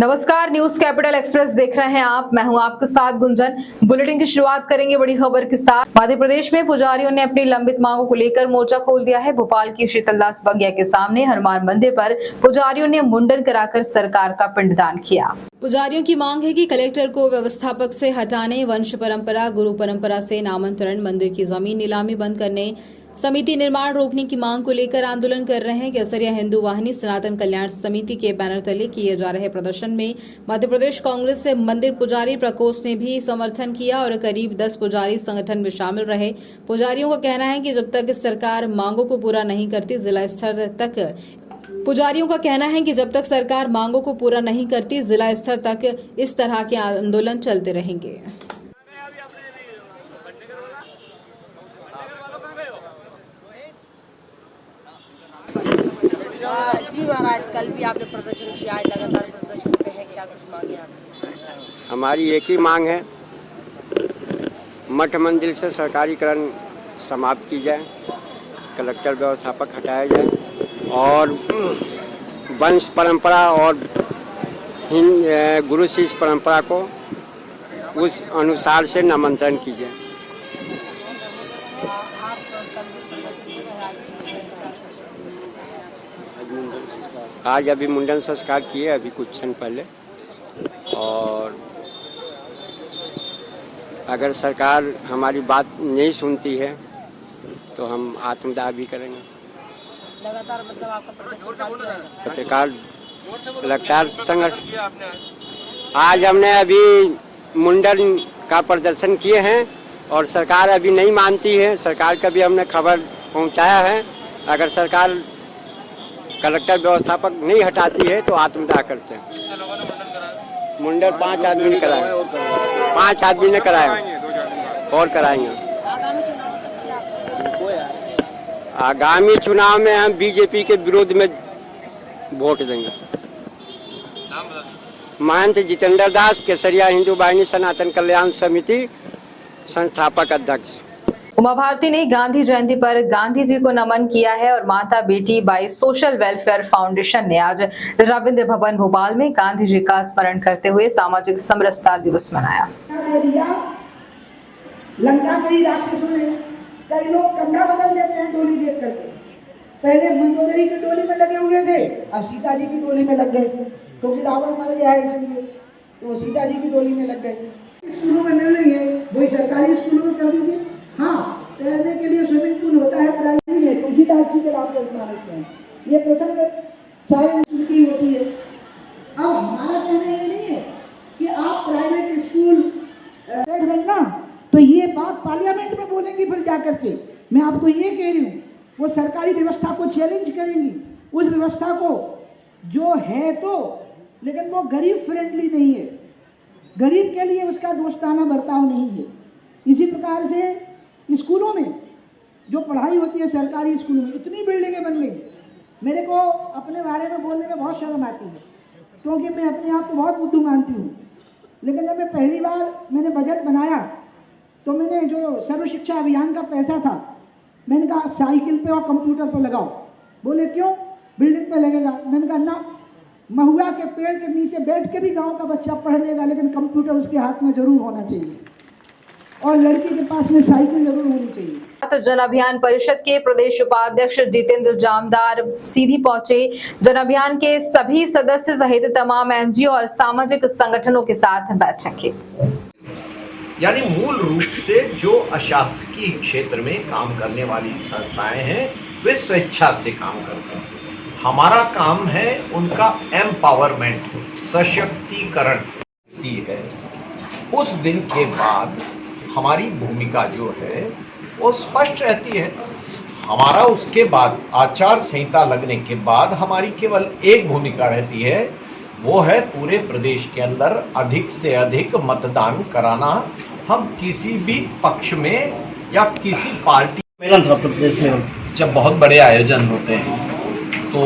नमस्कार, news capital express देख रहे हैं आप। मैं हूं आपके साथ गुंजन। बुलेटिन की शुरुआत करेंगे बड़ी खबर के साथ। मध्य प्रदेश में पुजारियों ने अपनी लंबित मांगों को लेकर मोर्चा खोल दिया है। भोपाल की शीतलदास बगिया के सामने हनुमान मंदिर पर पुजारियों ने मुंडन कराकर सरकार का पिंडदान किया। पुजारियों की मांग है कि कलेक्टर को व्यवस्थापक से हटाने, वंश परंपरा, गुरु परंपरा से नामांतरण, मंदिर की जमीन नीलामी बंद करने, समिति निर्माण रोकने की मांग को लेकर आंदोलन कर रहे हैं। केसरिया हिंदू वाहिनी सनातन कल्याण समिति के बैनर तले किए जा रहे प्रदर्शन में मध्य प्रदेश कांग्रेस से मंदिर पुजारी प्रकोष्ठ ने भी समर्थन किया और करीब 10 पुजारी संगठन में शामिल रहे। पुजारियों का कहना है कि जब तक सरकार मांगों को पूरा नहीं करती, जिला स्तर तक पुजारियों का कहना है कि जब तक सरकार मांगों को पूरा नहीं करती, जिला स्तर तक इस तरह के आंदोलन चलते रहेंगे। जी महाराज, कल भी आपने प्रदर्शन किया है, लगातार प्रदर्शन पे है, क्या कुछ मांगे आपकी? हमारी एक ही मांग है, मठ मंदिर से सरकारीकरण समाप्त की जाए, कलेक्टर व्यवस्थापक हटाया जाए और वंश परंपरा और गुरु शिष्य परंपरा को उस अनुसार से नामांतरण की जाए। आज अभी मुंडन संस्कार किए, अभी कुछ क्षण पहले, और अगर सरकार हमारी बात नहीं सुनती है तो हम आत्मदाह भी करेंगे। लगातार मतलब आपका प्रदर्शन चालू रहेगा? पत्रकार लगातार संघर्ष। आज हमने अभी मुंडन का प्रदर्शन किए हैं और सरकार अभी नहीं मानती है। सरकार का भी हमने खबर पहुंचाया है। अगर सरकार कलेक्टर व्यवस्थापक नहीं हटाती है तो आत्मदाह करते हैं। मुंडन 5 आदमी ने कराया, 5 आदमी ने कराया और कराएंगे। आगामी चुनाव में हम बीजेपी के विरोध में वोट देंगे। महंत जितेंद्र दास, केसरिया हिंदू वाहिनी सनातन कल्याण समिति संस्थापक अध्यक्ष। उमा भारती ने गांधी जयंती पर गांधी जी को नमन किया है और माता बेटी बाई सोशल वेलफेयर फाउंडेशन ने आज रविंद्र भवन भोपाल में गांधी जी का स्मरण करते हुए सामाजिक समरसता दिवस मनाया। लंका कई राक्षसों ने, कई लोग कंधा बदल देते हैं डोली देख करके। पहले मंदोदरी की डोली में लगे हुए थे, अब सीता जी की डोली में लग गए, क्योंकि रावण मर गया है इसलिए तो सीता जी की डोली में लग गए। स्कूलों में मिल रही है, वही सरकारी स्कूलों में कर दीजिए। हाँ, तैरने के लिए स्विमिंग पूल होता है, प्राइवेट है, तुलसीदास जी के नाम पर स्मारक है। ये प्रसंग सारे उनकी होती है। अब हमारा कहना ये नहीं है कि आप प्राइवेट स्कूल बैठ गए ना तो ये बात पार्लियामेंट में बोलेंगी फिर जाकर के। मैं आपको ये कह रही हूँ, वो सरकारी व्यवस्था को चैलेंज करेंगी, उस व्यवस्था को जो है तो, लेकिन वो गरीब फ्रेंडली नहीं है, गरीब के लिए उसका दोस्ताना बर्ताव नहीं है। इसी प्रकार से स्कूलों में जो पढ़ाई होती है, सरकारी स्कूलों में इतनी बिल्डिंगें बन गई, मेरे को अपने बारे में बोलने में बहुत शर्म आती है, क्योंकि मैं अपने आप को बहुत बुद्धू मानती हूँ। लेकिन जब मैं पहली बार मैंने बजट बनाया तो मैंने जो सर्व शिक्षा अभियान का पैसा था, मैंने कहा साइकिल पे और कंप्यूटर पे लगाओ। बोले क्यों, बिल्डिंग पे लगेगा। मैंने कहा ना, महुआ के पेड़ के नीचे बैठ के भी गांव का बच्चा पढ़ लेगा, लेकिन कंप्यूटर उसके हाथ में जरूर होना चाहिए और लड़की के पास में साइकिल जरूर होनी चाहिए। जन अभियान परिषद के प्रदेश उपाध्यक्ष जितेंद्र जामदार सीधी पहुंचे। जन अभियान के सभी सदस्य सहित तमाम एनजीओ और सामाजिक संगठनों के साथ बैठक की। यानी मूल रूप से जो अशासकीय क्षेत्र में काम करने वाली संस्थाएं हैं, वे स्वेच्छा से काम करते हैं। हमारा काम है उनका एम्पावरमेंट, सशक्तिकरण है। उस दिन के बाद हमारी भूमिका जो है वो स्पष्ट रहती है। हमारा उसके बाद आचार संहिता लगने के बाद हमारी केवल एक भूमिका रहती है, वो है पूरे प्रदेश के अंदर अधिक से अधिक मतदान कराना। हम किसी भी पक्ष में या किसी पार्टी में जब बहुत बड़े आयोजन होते हैं तो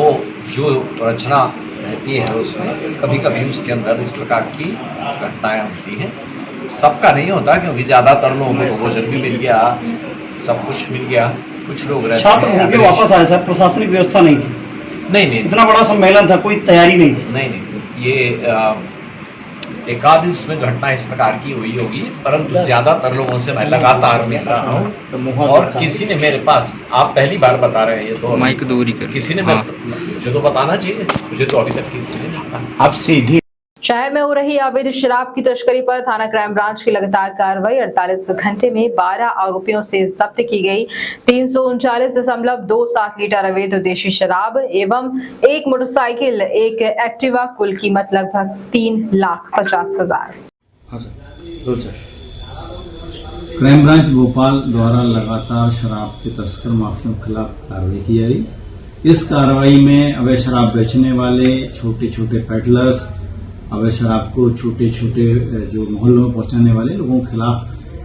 जो रचना रहती है उसमें कभी कभी उसके अंदर इस प्रकार की घटनाएं होती हैं। सबका नहीं होता, क्योंकि ज़्यादातर लोगों को भोजन भी मिल गया, सब कुछ मिल गया। कुछ लोग रहते छात्र होकर वापस आए, सर प्रशासनिक व्यवस्था नहीं थी। नहीं, इतना बड़ा सम्मेलन था, कोई तैयारी नहीं थी। नहीं ये एकाध इसमें घटना इस प्रकार की हुई होगी, परंतु ज्यादातर लोगों से मैं लगातार मिल रहा हूँ और किसी ने मेरे पास, आप पहली बार बता रहे हैं ये तो माइक दूरी कर, किसी ने मुझे तो बताना चाहिए, मुझे तो अभी तक किसी ने नहीं कहा। अब सीधी शहर में हो रही अवैध शराब की तस्करी पर थाना क्राइम ब्रांच की लगातार कार्रवाई। 48 घंटे में 12 आरोपियों से जब्त की गई 339.27 लीटर अवैध देशी शराब एवं एक मोटरसाइकिल, एक एक्टिवा, कुल कीमत लगभग 3,50,000। हाँ सर। क्राइम ब्रांच भोपाल द्वारा लगातार शराब के तस्कर माफियों के खिलाफ कार्रवाई की जा रही। इस कार्रवाई में अवैध शराब बेचने वाले छोटे छोटे पेडलर्स, अवैध शराब को छोटे छोटे जो मोहल्लों में पहुंचाने वाले लोगों के खिलाफ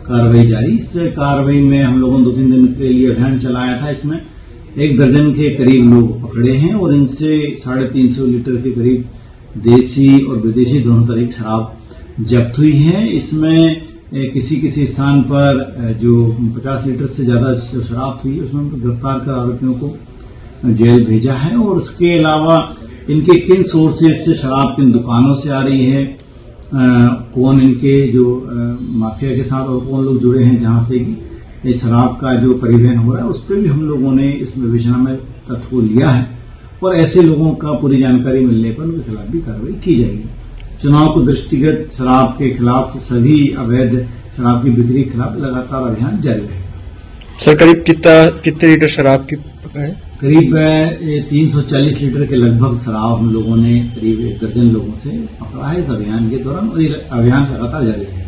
कार्रवाई जारी। इस कार्रवाई में हम लोगों ने 2-3 दिन के लिए अभियान चलाया था। इसमें 1 दर्जन के करीब लोग पकड़े हैं और इनसे 350 लीटर के करीब देसी और विदेशी दोनों तरह की शराब जब्त हुई है। इसमें किसी स्थान पर जो 50 लीटर से ज्यादा शराब थी उसमें गिरफ्तार कर आरोपियों को जेल भेजा है। और उसके अलावा इनके किन सोर्सेज से शराब किन दुकानों से आ रही है, कौन इनके जो माफिया के साथ और कौन लोग जुड़े हैं जहां से ये शराब का जो परिवहन हो रहा है, उस पर भी हम लोगों ने इस विवेचना में तथ्य को लिया है और ऐसे लोगों का पूरी जानकारी मिलने पर उनके खिलाफ भी कार्रवाई की जाएगी। चुनाव को दृष्टिगत शराब के खिलाफ, सभी अवैध शराब की बिक्री के खिलाफ लगातार अभियान जारी है। सर करीब कितने लीटर शराब की पकड़ा है? करीब 340 लीटर के लगभग शराब हम लोगों ने करीब 1 दर्जन लोगों से पकड़ा है इस अभियान के दौरान और ये अभियान लगातार जारी है।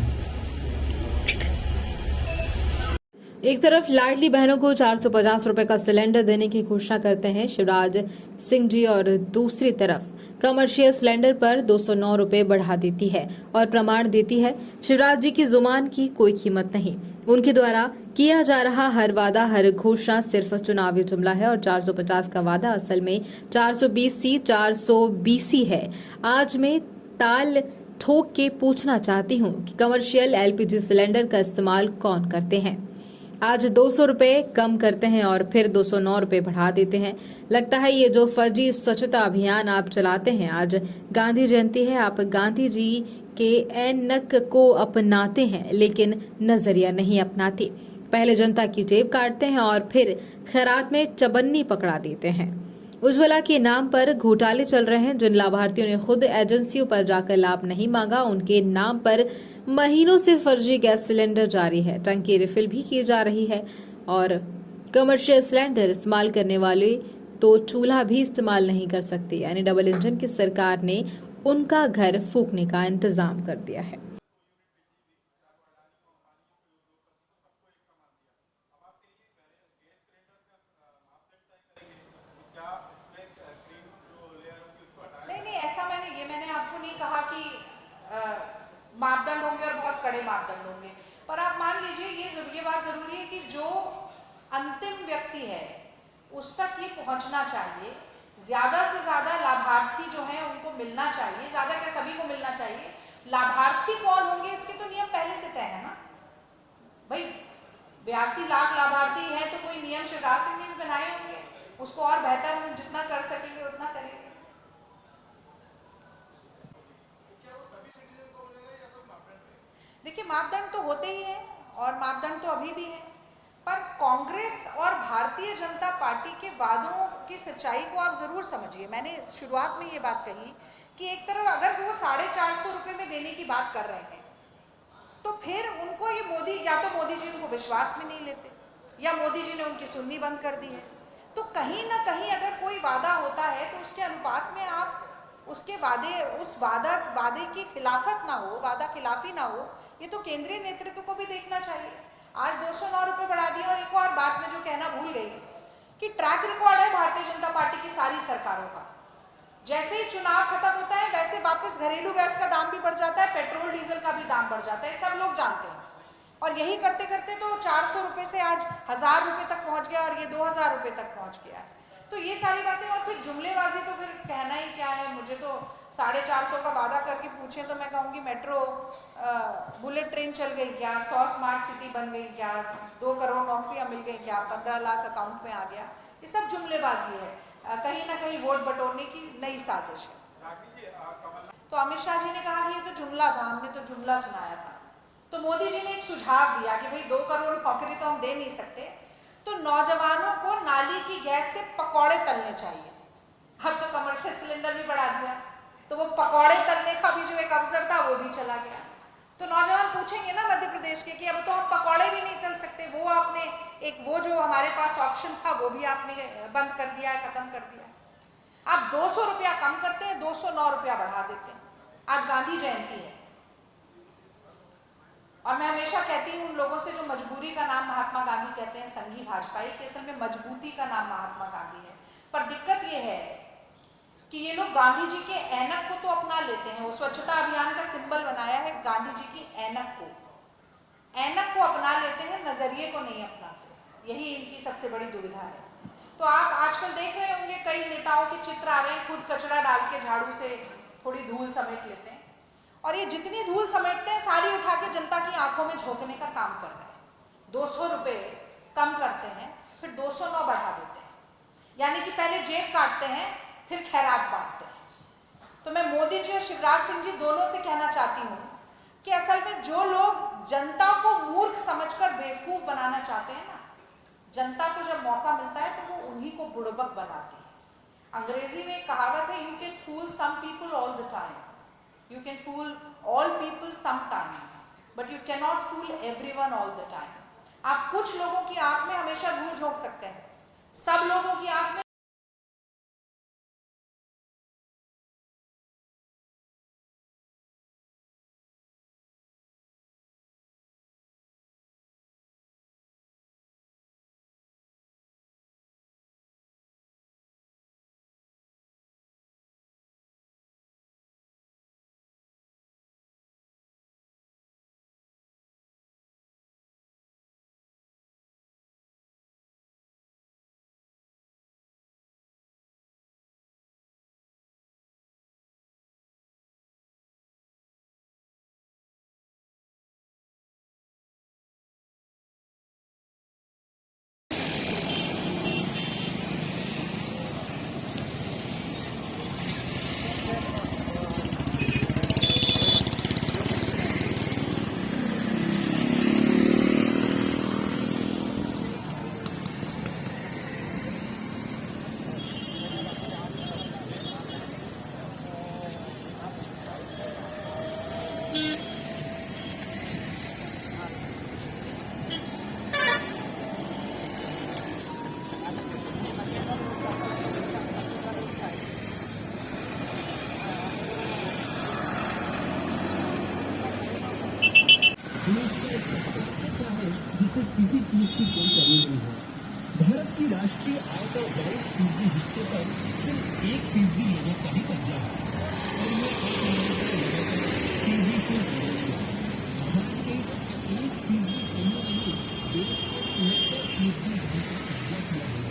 एक तरफ लाडली बहनों को 450 रुपए का सिलेंडर देने की घोषणा करते हैं शिवराज सिंह जी और दूसरी तरफ कमर्शियल सिलेंडर पर 209 रुपए बढ़ा देती है और प्रमाण देती है शिवराज जी की जुबान की कोई कीमत नहीं। उनके द्वारा किया जा रहा हर वादा, हर घोषणा सिर्फ चुनावी जुमला है और 450 का वादा असल में 420 है। आज मैं ताल ठोक के पूछना चाहती हूँ कि कमर्शियल एलपीजी सिलेंडर का इस्तेमाल कौन करते हैं? आज 200 रुपए कम करते हैं और फिर 209 रुपए बढ़ा देते हैं। लगता है ये जो फर्जी स्वच्छता अभियान आप चलाते हैं, आज गांधी जयंती है, आप गांधी जी के ऐनक को अपनाते हैं लेकिन नजरिया नहीं अपनाते। पहले जनता की जेब काटते हैं और फिर खैरात में चबन्नी पकड़ा देते हैं। उज्ज्वला के नाम पर घोटाले चल रहे हैं। जिन लाभार्थियों ने खुद एजेंसियों पर जाकर लाभ नहीं मांगा, उनके नाम पर महीनों से फर्जी गैस सिलेंडर जारी है, टंकी रिफिल भी की जा रही है और कमर्शियल सिलेंडर इस्तेमाल करने वाले तो चूल्हा भी इस्तेमाल नहीं कर सकते। यानी डबल इंजन की सरकार ने उनका घर फूकने का इंतजाम कर दिया है। नहीं, ऐसा मैंने आपको नहीं कहा कि मापदंड होंगे और बहुत कड़े मापदंड होंगे, पर आप मान लीजिए ये बात जरूरी है कि जो अंतिम व्यक्ति है उस तक ये पहुंचना चाहिए। ज्यादा से ज्यादा लाभार्थी जो हैं उनको मिलना चाहिए, ज्यादा क्या सभी को मिलना चाहिए। लाभार्थी कौन होंगे इसके तो नियम पहले से तय है ना भाई। 82 लाख लाभार्थी है तो कोई नियम शिवराज सिंह ने भी बनाए होंगे, उसको और बेहतर हम जितना कर सकेंगे उतना करेंगे। देखिए मापदंड तो होते ही हैं और मापदंड तो अभी भी है, पर कांग्रेस और भारतीय जनता पार्टी के वादों की सच्चाई को आप जरूर समझिए। मैंने शुरुआत में ये बात कही कि एक तरफ अगर वो 450 रुपए में देने की बात कर रहे हैं तो फिर उनको ये मोदी, या तो मोदी जी उनको विश्वास में नहीं लेते या मोदी जी ने उनकी सुननी बंद कर दी है। तो कहीं ना कहीं अगर कोई वादा होता है तो उसके अनुपात में आप उसके वादे की खिलाफत ना हो, वादा खिलाफी ना हो, ये तो केंद्रीय नेतृत्व को भी देखना चाहिए। आज 209 रुपए बढ़ा दिए और एक और बात में जो कहना भूल गई कि ट्रैक रिकॉर्ड है भारतीय जनता पार्टी की सारी सरकारों का। जैसे ही चुनाव खत्म होता है वैसे वापस घरेलू गैस का दाम भी बढ़ जाता है, पेट्रोल डीजल का भी दाम बढ़ जाता है, सब लोग जानते हैं। और यही करते करते तो 400 रुपए से आज 1000 रुपए तक पहुंच गया और ये 2000 रुपए तक पहुंच गया है। तो ये सारी बातें और फिर जुमलेबाजी तो फिर कहना ही क्या है। मुझे तो 450 का वादा करके पूछे तो मैं कहूँगी मेट्रो बुलेट ट्रेन चल गई क्या, 100 स्मार्ट सिटी बन गई क्या, 2 करोड़ नौकरियां मिल गई क्या, 15 लाख अकाउंट में आ गया। ये सब जुमलेबाजी है, कहीं ना कहीं वोट बटोरने की नई साजिश है। तो अमित शाह जी ने कहा कि ये तो जुमला था, हमने तो जुमला सुनाया था। तो मोदी जी ने एक सुझाव दिया कि भाई 2 करोड़ नौकरी तो हम दे नहीं सकते, तो नौजवानों को नाली की गैस से पकौड़े तलने चाहिए। अब तो कमर्शियल सिलेंडर भी बढ़ा दिया, तो वो पकौड़े तलने का भी जो एक अवसर था वो भी चला गया। तो नौजवान पूछेंगे ना मध्य प्रदेश के कि अब तो हम पकौड़े भी नहीं तल सकते, वो आपने वो जो हमारे पास ऑप्शन था वो भी आपने बंद कर दिया है, खत्म कर दिया है। आप 200 रुपया कम करते हैं, 209 रुपया बढ़ा देते हैं। आज गांधी जयंती है और मैं हमेशा कहती हूँ उन लोगों से जो मजबूरी का नाम महात्मा गांधी कहते हैं संघी भाजपाई, कि असल में मजबूती का नाम महात्मा गांधी है। पर दिक्कत ये है कि ये लोग गांधी जी के ऐनक को तो अपना लेते हैं, वो स्वच्छता अभियान का सिंबल बनाया है गांधी जी की ऐनक को अपना लेते हैं, नजरिए को नहीं अपनाते। यही इनकी सबसे बड़ी दुविधा है। तो आप आजकल देख रहे होंगे कई नेताओं के चित्र आ रहे हैं, खुद कचरा डाल के झाड़ू से थोड़ी धूल समेट लेते हैं, और ये जितनी धूल समेटते हैं सारी उठा के जनता की आंखों में झोंकने का काम कर रहे हैं। 200 रुपये कम करते हैं, फिर 209 बढ़ा देते हैं, यानी कि पहले जेब काटते हैं फिर खैरात बांटते हैं। तो मैं मोदी जी और शिवराज सिंह जी दोनों से कहना चाहती हूँ कि असल में जो लोग जनता को मूर्ख समझकर बेवकूफ बनाना चाहते हैं ना, जनता को जब मौका मिलता है तो वो उन्हीं को बुड़बक बनाती है। अंग्रेजी में एक कहावत है, you can fool some people all the times, you can fool all people sometimes, but you can not fool everyone all the time. आप कुछ लोगों की आंख में हमेशा धूल झोंक सकते हैं, सब लोगों की आंख में किसी चीज की कोई कमी नहीं है। भारत की राष्ट्रीय आय का 22% हिस्से पर सिर्फ 1% लोगों का ही कब्जा है और ये तेजी से बढ़ रही है। भारत के 1% कमी ने देश को 69% भूमि का कब्जा किया है।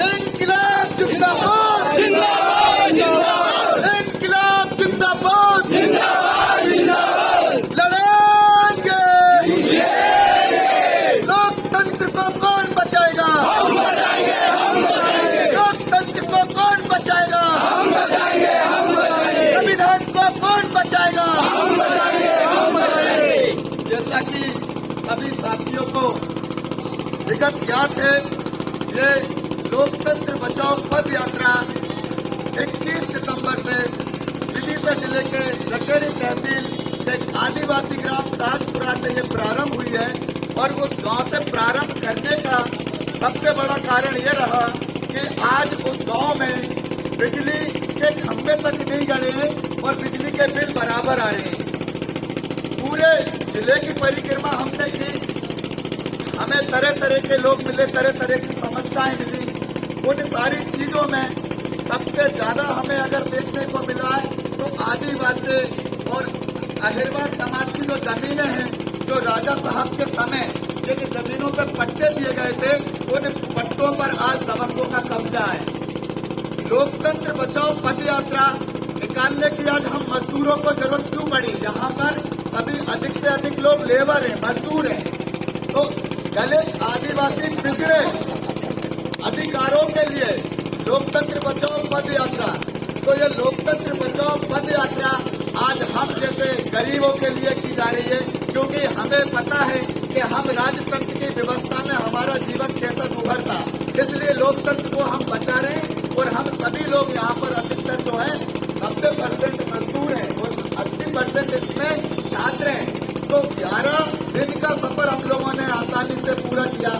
इंकलाब जिंदाबाद जिंदाबाद जिंदाबाद इंकलाब जिंदाबाद जिंदाबाद जिंदाबाद लड़ेंगे लोकतंत्र को कौन बचाएगा हम बचाएंगे लोकतंत्र को कौन बचाएगा हम बचाएंगे संविधान को कौन बचाएगा हम बचाएंगे जैसा कि सभी साथियों को विगत याद है ये लोकतंत्र बचाओ पद यात्रा 21 सितंबर से विदिशा जिले के लकेरी तहसील एक आदिवासी ग्राम ताजपुरा से ये प्रारंभ हुई है और उस गांव से प्रारंभ करने का सबसे बड़ा कारण ये रहा कि आज उस गांव में बिजली के खंभे तक नहीं गड़े हैं और बिजली के बिल बराबर आ रहे हैं। पूरे जिले की परिक्रमा हमने की, हमें तरह तरह के लोग मिले, तरह तरह की समस्याएं मिली। उन सारी चीजों में सबसे ज्यादा हमें अगर देखने को मिला है तो आदिवासी और अहिरवार समाज की जो जमीनें हैं, जो राजा साहब के समय जिन जमीनों पर पट्टे दिए गए थे, उन पट्टों पर आज दबंगों का कब्जा है। लोकतंत्र बचाओ पद यात्रा निकालने की आज हम मजदूरों को जरूरत क्यों पड़ी? यहाँ पर सभी अधिक से अधिक लोग लेबर हैं, मजदूर हैं। तो दलित आदिवासी पिछड़े अधिकारों के लिए लोकतंत्र बचाओ पद यात्रा, तो ये लोकतंत्र बचाओ पद यात्रा आज हम जैसे गरीबों के लिए की जा रही है, क्योंकि हमें पता है कि हम राजतंत्र की व्यवस्था में हमारा जीवन कैसा उभरता, इसलिए लोकतंत्र को हम बचा रहे हैं। और हम सभी लोग यहाँ पर अधिकतर जो है 90% मजदूर हैं और 80% इसमें छात्र हैं। तो 11 दिन का सफर हम लोगों ने आसानी से पूरा किया।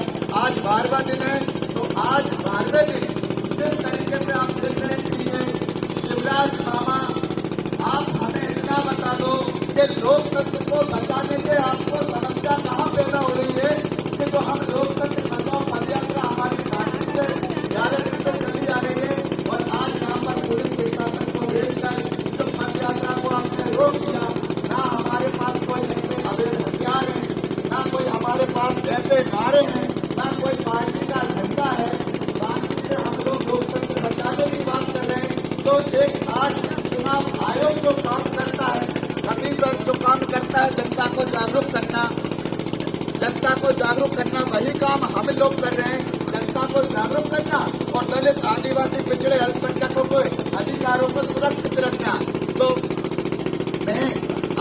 आज 12वां दिन है, तो आज 12वें दिन जिस तरीके से आप देख रहे हैं कि ये शिवराज मामा, आप हमें इतना बता दो कि लोकतंत्र को बचाने से आपको समस्या कहाँ पैदा हो रही है कि जो हम लोकतंत्र बचाओ पद यात्रा हमारी शांति से 11 दिन से चली आ रही है और आज यहाँ पर पुलिस प्रशासन को भेजकर जो पद यात्रा को आपने रोक दिया, ना हमारे पास कोई ऐसे अवैध हथियार है, ना कोई हमारे पास ऐसे नारे हैं, ना कोई पार्टी का झंडा है। शांति से हम लोग लोकतंत्र बचाने की बात कर रहे हैं। तो एक आज चुनाव आयोग जो काम करता है, कमीशन जो काम करता है जनता को जागरूक करना, वही काम हम लोग कर रहे हैं, जनता को जागरूक करना और दलित आदिवासी पिछड़े अल्पसंख्यकों को अधिकारों को सुरक्षित रखना। तो मैं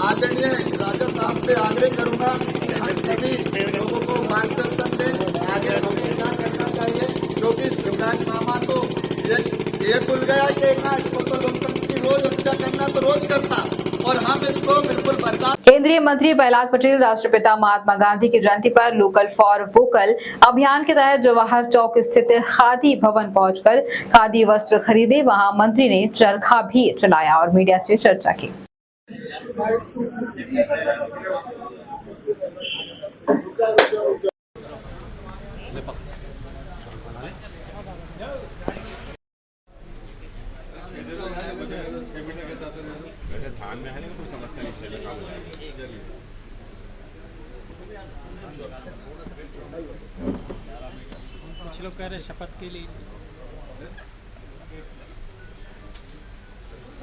आदरणीय राजा साहब से आग्रह करूंगा कि हम सभी लोगों को मार्गदर्शन दें, आगे हमें क्या करना चाहिए, क्योंकि शिवराज मामा तो ये भूल गया कि ना इसको तो लोकतंत्र की रोज हत्या करना तो रोज करता, और हम इसको बिल्कुल बर्दाश्त। केंद्रीय मंत्री प्रहलाद पटेल राष्ट्रपिता महात्मा गांधी की जयंती पर लोकल फॉर वोकल अभियान के तहत जवाहर चौक स्थित खादी भवन पहुंचकर खादी वस्त्र खरीदे। वहां मंत्री ने चरखा भी चलाया और मीडिया से चर्चा की। कुछ लोग कह रहे शपथ के लिए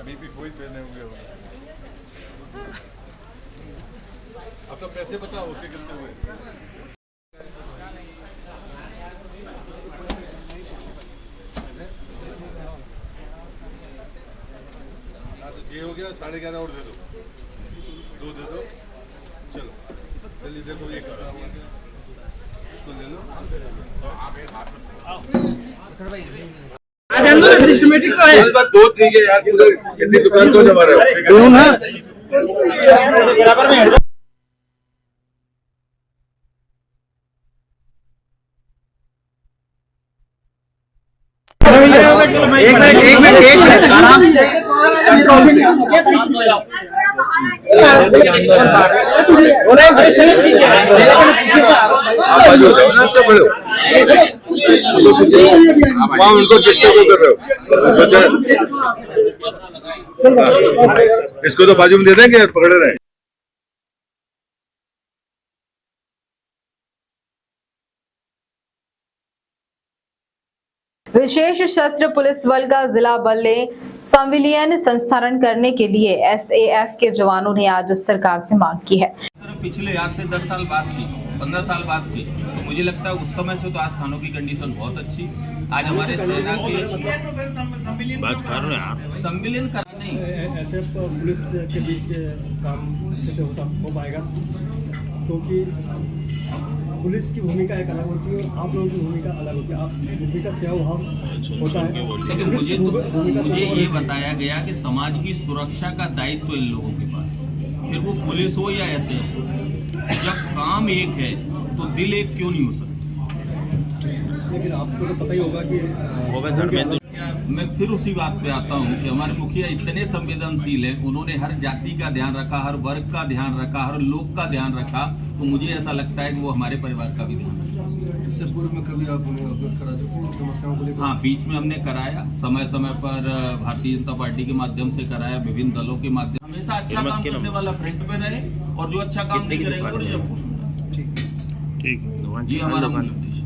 अभी भी कोई पहने हुए हो। अब तो पैसे बताओ उसके कितने हुए। ये हो गया 11:30 और दे दो, 2 दे दो। चलो चलिए देखो ये कर रहा हूँ, इसको ले लो। सिस्टमेटिक तो है, बात बहुत ठीक है यार, कितनी दुकान को जमा रहे हो ना बराबर में। एक मिनट आराम से उनको डिस्टर्ब कर रहे हो, इसको तो बाजू में दे देंगे, पकड़े रहे। विशेष सशस्त्र पुलिस बल का जिला बल ने संविलियन संस्थारण करने के लिए एसएएफ के जवानों ने आज सरकार से मांग की है। पिछले आज से 10 साल बाद की, 15 साल बाद की, तो मुझे लगता है उस समय से तो आज थानों की कंडीशन बहुत अच्छी। आज हमारे सेना के सम्मिलन करा नहीं, ऐसे पुलिस के बीच काम अच्छे से हो पाएगा, क्योंकि पुलिस की भूमिका एक अलग होती है और आप लोगों की भूमिका अलग होती है। आप भूमिका सेवा भाव होता है, लेकिन मुझे ये बताया गया कि समाज की सुरक्षा का दायित्व इन लोगों के पास, फिर वो पुलिस हो या एसएएफ हो, जब काम एक है तो दिल एक क्यों नहीं हो सकता। लेकिन आपको तो पता ही होगा कि मैं फिर उसी बात पे आता हूँ कि हमारे मुखिया इतने संवेदनशील हैं, उन्होंने हर जाति का ध्यान रखा, हर वर्ग का ध्यान रखा, हर लोग का ध्यान रखा, तो मुझे ऐसा लगता है कि वो हमारे परिवार का भी ध्यान रखा। इससे पूर्व में कभी आप उन्हें अवगत करा चुके हैं समस्याओं को लेकर? हाँ, बीच में हमने कराया, समय समय पर भारतीय जनता पार्टी के माध्यम से कराया, विभिन्न दलों के माध्यम। हमेशा अच्छा काम करने वाला फ्रंट में रहे और जो अच्छा काम नहीं करेगा वो रिजर्व। ठीक, ये हमारा मूल उद्देश्य।